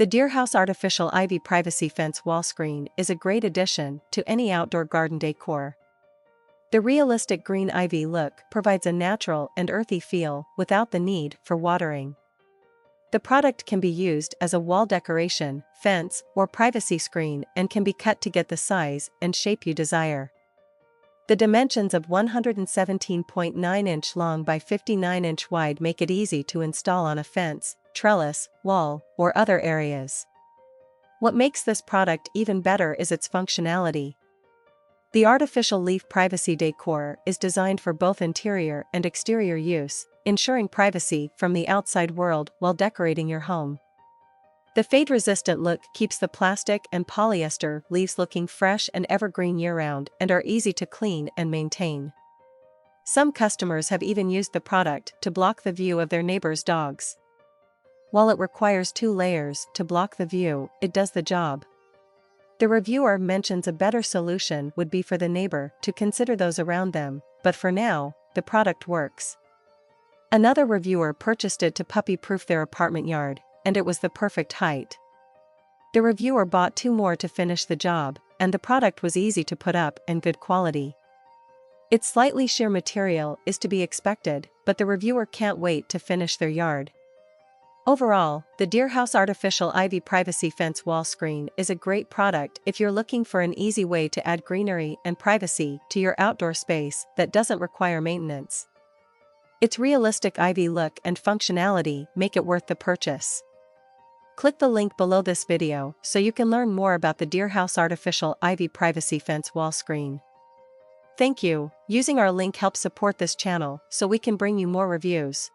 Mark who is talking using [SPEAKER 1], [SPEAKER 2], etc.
[SPEAKER 1] The DearHouse Artificial Ivy Privacy Fence Wall Screen is a great addition to any outdoor garden decor. The realistic green ivy look provides a natural and earthy feel without the need for watering. The product can be used as a wall decoration, fence, or privacy screen and can be cut to get the size and shape you desire. The dimensions of 117.9-inch long by 59-inch wide make it easy to install on a fence, trellis, wall, or other areas. What makes this product even better is its functionality. The artificial leaf privacy decor is designed for both interior and exterior use, ensuring privacy from the outside world while decorating your home. The fade-resistant look keeps the plastic and polyester leaves looking fresh and evergreen year-round and are easy to clean and maintain. Some customers have even used the product to block the view of their neighbor's dogs. While it requires 2 layers to block the view, it does the job. The reviewer mentions a better solution would be for the neighbor to consider those around them, but for now, the product works. Another reviewer purchased it to puppy-proof their apartment yard, and it was the perfect height. The reviewer bought 2 more to finish the job, and the product was easy to put up and good quality. Its slightly sheer material is to be expected, but the reviewer can't wait to finish their yard. Overall, the DearHouse Artificial Ivy Privacy Fence Wall Screen is a great product if you're looking for an easy way to add greenery and privacy to your outdoor space that doesn't require maintenance. Its realistic ivy look and functionality make it worth the purchase. Click the link below this video so you can learn more about the DearHouse Artificial Ivy Privacy Fence Wall Screen. Thank you. Using our link helps support this channel so we can bring you more reviews.